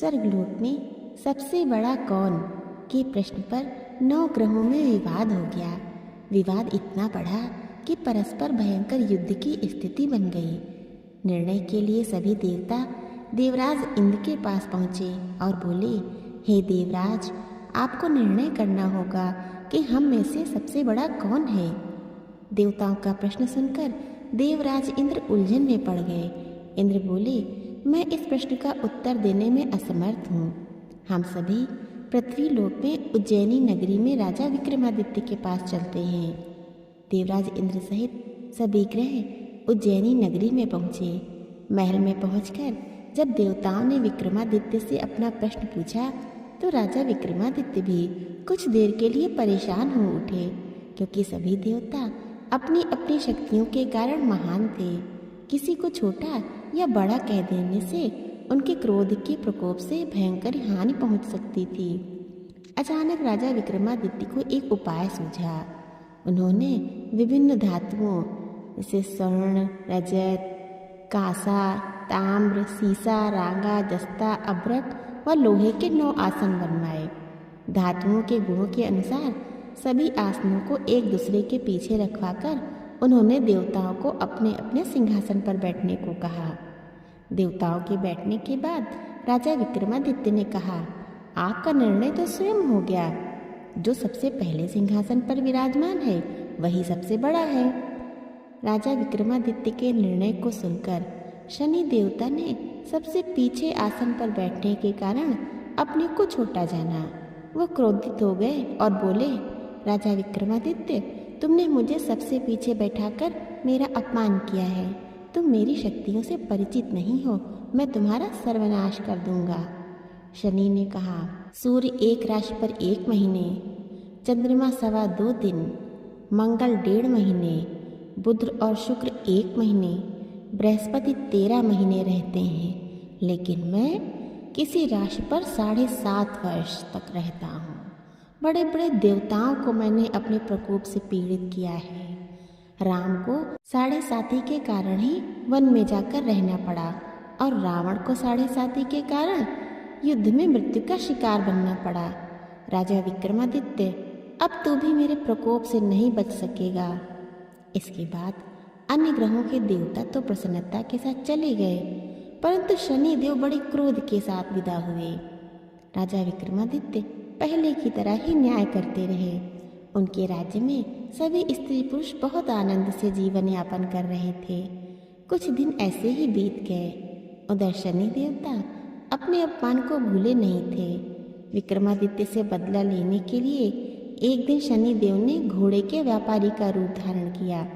स्वर्गलोक में सबसे बड़ा कौन के प्रश्न पर 9 ग्रहों में विवाद हो गया। विवाद इतना बढ़ा कि परस्पर भयंकर युद्ध की स्थिति बन गई। निर्णय के लिए सभी देवता देवराज इंद्र के पास पहुँचे और बोले, हे देवराज, आपको निर्णय करना होगा कि हम में से सबसे बड़ा कौन है। देवताओं का प्रश्न सुनकर देवराज इंद्र उलझन में पड़ गए। इंद्र बोले, मैं इस प्रश्न का उत्तर देने में असमर्थ हूँ। हम सभी पृथ्वी लोक में उज्जैनी नगरी में राजा विक्रमादित्य के पास चलते हैं। देवराज इंद्र सहित सभी ग्रह उज्जैनी नगरी में पहुँचे। महल में पहुंचकर जब देवताओं ने विक्रमादित्य से अपना प्रश्न पूछा तो राजा विक्रमादित्य भी कुछ देर के लिए परेशान हो उठे, क्योंकि सभी देवता अपनी अपनी शक्तियों के कारण महान थे। किसी को छोटा या बड़ा कह देने से उनके क्रोध के प्रकोप से भयंकर हानि पहुंच सकती थी। अचानक राजा विक्रमादित्य को एक उपाय सूझा। उन्होंने विभिन्न धातुओं जैसे स्वर्ण, रजत, कांसा, ताम्र, सीसा, रांगा, जस्ता, अभ्रक व लोहे के 9 आसन बनवाए। धातुओं के गुणों के अनुसार सभी आसनों को एक दूसरे के पीछे रखवाकर उन्होंने देवताओं को अपने अपने सिंहासन पर बैठने को कहा। देवताओं के बैठने के बाद राजा विक्रमादित्य ने कहा, आपका निर्णय तो स्वयं हो गया। जो सबसे पहले सिंहासन पर विराजमान है वही सबसे बड़ा है। राजा विक्रमादित्य के निर्णय को सुनकर शनि देवता ने सबसे पीछे आसन पर बैठने के कारण अपने को छोटा जाना। वो क्रोधित हो गए और बोले, राजा विक्रमादित्य, तुमने मुझे सबसे पीछे बैठाकर मेरा अपमान किया है। तुम मेरी शक्तियों से परिचित नहीं हो। मैं तुम्हारा सर्वनाश कर दूंगा। शनि ने कहा, सूर्य एक राशि पर 1 महीने, चंद्रमा 2.25 दिन, मंगल 1.5 महीने, बुध और शुक्र 1 महीने, बृहस्पति 13 महीने रहते हैं, लेकिन मैं किसी राशि पर 7.5 वर्ष तक रहता हूँ। बड़े बड़े देवताओं को मैंने अपने प्रकोप से पीड़ित किया है। राम को 7.5 के कारण ही वन में जाकर रहना पड़ा और रावण को 7.5 के कारण युद्ध में मृत्यु का शिकार बनना पड़ा। राजा विक्रमादित्य, अब तू भी मेरे प्रकोप से नहीं बच सकेगा। इसके बाद अन्य ग्रहों के देवता तो प्रसन्नता के साथ चले गए, परंतु शनि देव बड़े क्रोध के साथ विदा हुए। राजा विक्रमादित्य पहले की तरह ही न्याय करते रहे। उनके राज्य में सभी स्त्री पुरुष बहुत आनंद से जीवन यापन कर रहे थे। कुछ दिन ऐसे ही बीत गए। उधर शनि देवता अपने अपमान को भूले नहीं थे। विक्रमादित्य से बदला लेने के लिए एक दिन शनि देव ने घोड़े के व्यापारी का रूप धारण किया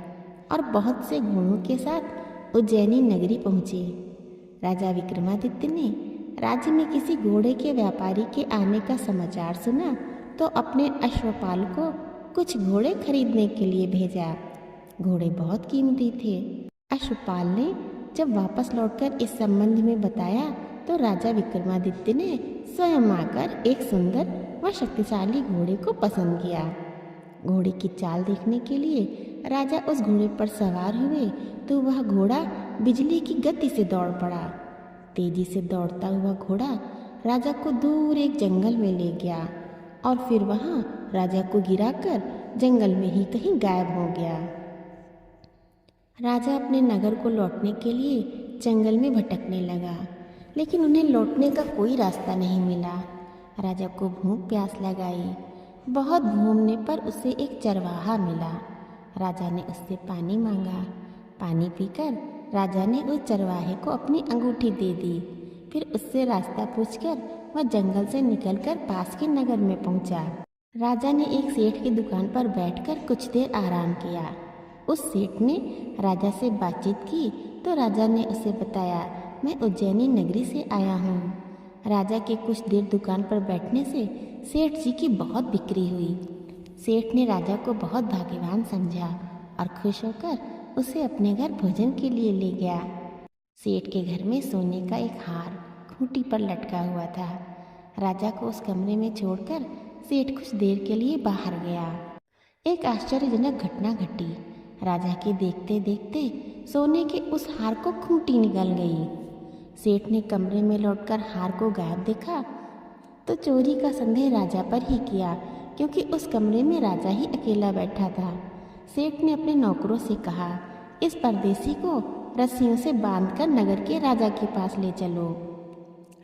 और बहुत से घोड़ों के साथ उज्जैनी नगरी पहुँचे। राजा विक्रमादित्य ने राज्य में किसी घोड़े के व्यापारी के आने का समाचार सुना तो अपने अश्वपाल को कुछ घोड़े खरीदने के लिए भेजा। घोड़े बहुत कीमती थे। अश्वपाल ने जब वापस लौटकर इस संबंध में बताया तो राजा विक्रमादित्य ने स्वयं आकर एक सुंदर व शक्तिशाली घोड़े को पसंद किया। घोड़े की चाल देखने के लिए राजा उस घोड़े पर सवार हुए तो वह घोड़ा बिजली की गति से दौड़ पड़ा। तेजी से दौड़ता हुआ घोड़ा राजा को दूर एक जंगल में ले गया और फिर वहां राजा को गिराकर जंगल में ही कहीं गायब हो गया। राजा अपने नगर को लौटने के लिए जंगल में भटकने लगा, लेकिन उन्हें लौटने का कोई रास्ता नहीं मिला। राजा को भूख प्यास लगाई। बहुत घूमने पर उसे एक चरवाहा मिला। राजा ने उससे पानी मांगा। पानी पीकर राजा ने उस चरवाहे को अपनी अंगूठी दे दी। फिर उससे रास्ता पूछकर वह जंगल से निकलकर पास के नगर में पहुंचा। राजा ने एक सेठ की दुकान पर बैठकर कुछ देर आराम किया। उस सेठ ने राजा से बातचीत की तो राजा ने उसे बताया, मैं उज्जैनी नगरी से आया हूँ। राजा के कुछ देर दुकान पर बैठने से सेठ जी की बहुत बिक्री हुई। सेठ ने राजा को बहुत भाग्यवान समझा और खुश होकर उसे अपने घर भोजन के लिए ले गया। सेठ के घर में सोने का एक हार खूंटी पर लटका हुआ था। राजा को उस कमरे में छोड़कर सेठ कुछ देर के लिए बाहर गया। एक आश्चर्यजनक घटना घटी। राजा के देखते देखते सोने के उस हार को खूंटी निकल गई। सेठ ने कमरे में लौटकर हार को गायब देखा तो चोरी का संदेह राजा पर ही किया, क्योंकि उस कमरे में राजा ही अकेला बैठा था। सेठ ने अपने नौकरों से कहा, इस परदेसी को रस्सियों से बांधकर नगर के राजा के पास ले चलो।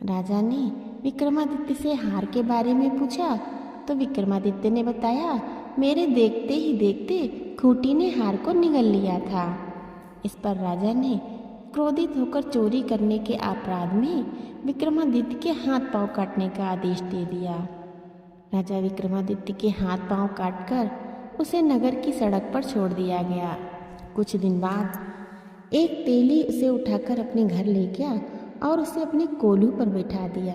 राजा ने विक्रमादित्य से हार के बारे में पूछा तो विक्रमादित्य ने बताया, मेरे देखते ही देखते खूंटी ने हार को निगल लिया था। इस पर राजा ने क्रोधित होकर चोरी करने के अपराध में विक्रमादित्य के हाथ पांव काटने का आदेश दे दिया। राजा विक्रमादित्य के हाथ पांव काटकर उसे नगर की सड़क पर छोड़ दिया गया। कुछ दिन बाद एक तेली उसे उठाकर अपने घर ले गया और उसे अपने कोल्हू पर बैठा दिया।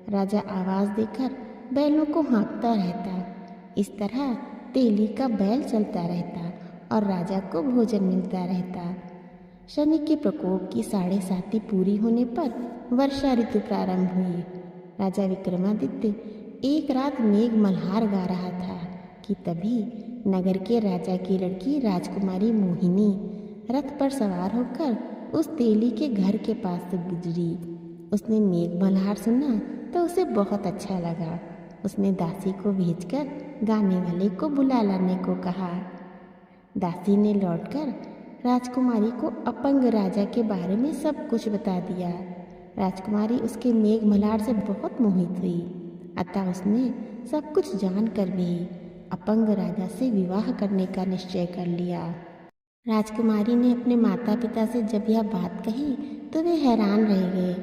राजा आवाज देकर बैलों को हाँकता रहता। इस तरह तेली का बैल चलता रहता और राजा को भोजन मिलता रहता। शनि के प्रकोप की 7.5 पूरी होने पर वर्षा ऋतु प्रारंभ हुई। राजा विक्रमादित्य एक रात मेघ मल्हार गा रहा था कि तभी नगर के राजा की लड़की राजकुमारी मोहिनी रथ पर सवार होकर उस तेली के घर के पास से गुजरी। उसने मेघ मल्हार सुना तो उसे बहुत अच्छा लगा। उसने दासी को भेजकर गाने वाले को बुला लाने को कहा। दासी ने लौटकर राजकुमारी को अपंग राजा के बारे में सब कुछ बता दिया। राजकुमारी उसके मेघ मल्हार से बहुत मोहित हुई, अतः उसने सब कुछ जानकर भी अपंग राजा से विवाह करने का निश्चय कर लिया। राजकुमारी ने अपने माता पिता से जब यह बात कही तो वे हैरान रह गए।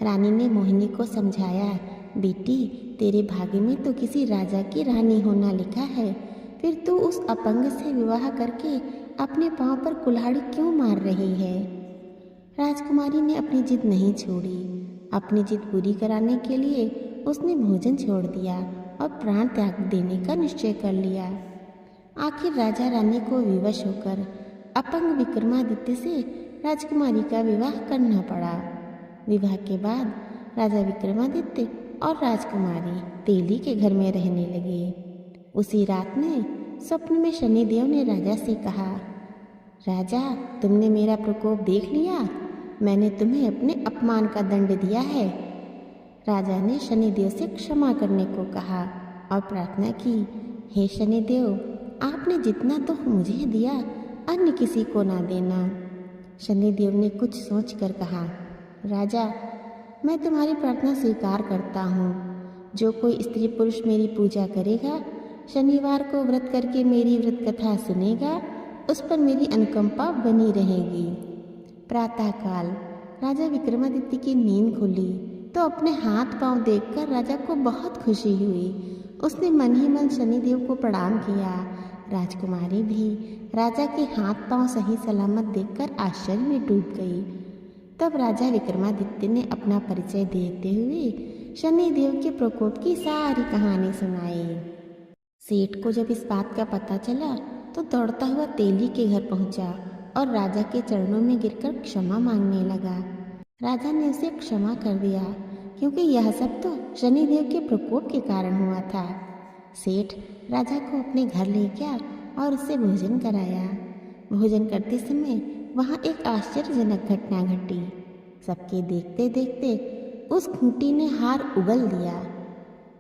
रानी ने मोहिनी को समझाया, बेटी तेरे भाग्य में तो किसी राजा की रानी होना लिखा है, फिर तू उस अपंग से विवाह करके अपने पांव पर कुल्हाड़ी क्यों मार रही है। राजकुमारी ने अपनी जिद नहीं छोड़ी। अपनी जिद पूरी कराने के लिए उसने भोजन छोड़ दिया और प्राण त्याग देने का निश्चय कर लिया। आखिर राजा रानी को विवश होकर अपंग विक्रमादित्य से राजकुमारी का विवाह करना पड़ा। विवाह के बाद राजा विक्रमादित्य और राजकुमारी तेली के घर में रहने लगे। उसी रात में स्वप्न में शनिदेव ने राजा से कहा, राजा तुमने मेरा प्रकोप देख लिया, मैंने तुम्हें अपने अपमान का दंड दिया है। राजा ने शनिदेव से क्षमा करने को कहा और प्रार्थना की, हे शनिदेव आपने जितना दुख मुझे दिया अन्य किसी को ना देना। शनिदेव ने कुछ सोचकर कहा, राजा मैं तुम्हारी प्रार्थना स्वीकार करता हूँ। जो कोई स्त्री पुरुष मेरी पूजा करेगा, शनिवार को व्रत करके मेरी व्रत कथा सुनेगा, उस पर मेरी अनुकंपा बनी रहेगी। प्रातःकाल राजा विक्रमादित्य की नींद खुली तो अपने हाथ पांव देखकर राजा को बहुत खुशी हुई। उसने मन ही मन शनिदेव को प्रणाम किया। राजकुमारी भी राजा के हाथ पांव सही सलामत देखकर आश्चर्य में डूब गई। तब राजा विक्रमादित्य ने अपना परिचय देते हुए शनिदेव के प्रकोप की सारी कहानी सुनाई। सेठ को जब इस बात का पता चला तो दौड़ता हुआ तेली के घर पहुंचा और राजा के चरणों में गिरकर क्षमा मांगने लगा। राजा ने उसे क्षमा कर दिया, क्योंकि यह सब तो शनिदेव के प्रकोप के कारण हुआ था। सेठ राजा को अपने घर ले गया और उससे भोजन कराया। भोजन करते समय वहाँ एक आश्चर्यजनक घटना घटी। सबके देखते देखते उस खूंटी ने हार उगल दिया।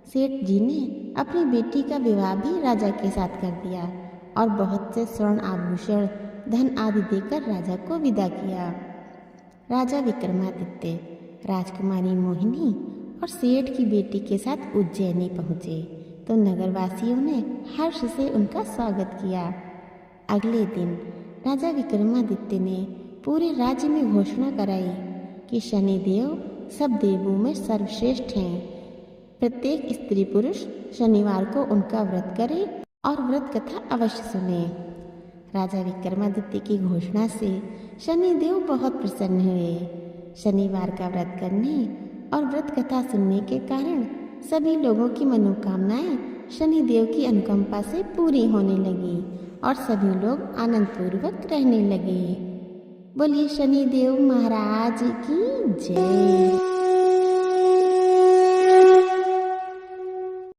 सेठ जी ने अपनी बेटी का विवाह भी राजा के साथ कर दिया और बहुत से स्वर्ण आभूषण धन आदि देकर राजा को विदा किया। राजा विक्रमादित्य राजकुमारी मोहिनी और सेठ की बेटी के साथ उज्जैनी पहुँचे तो नगरवासियों ने हर्ष से उनका स्वागत किया। अगले दिन राजा विक्रमादित्य ने पूरे राज्य में घोषणा कराई कि शनिदेव सब देवों में सर्वश्रेष्ठ हैं। प्रत्येक स्त्री पुरुष शनिवार को उनका व्रत करे और व्रत कथा अवश्य सुने। राजा विक्रमादित्य की घोषणा से शनिदेव बहुत प्रसन्न हुए। शनिवार का व्रत करने और व्रत कथा सुनने के कारण सभी लोगों की मनोकामनाएं शनिदेव की अनुकंपा से पूरी होने लगी और सभी लोग आनंद पूर्वक रहने लगे। बोलिए शनिदेव महाराज की जय।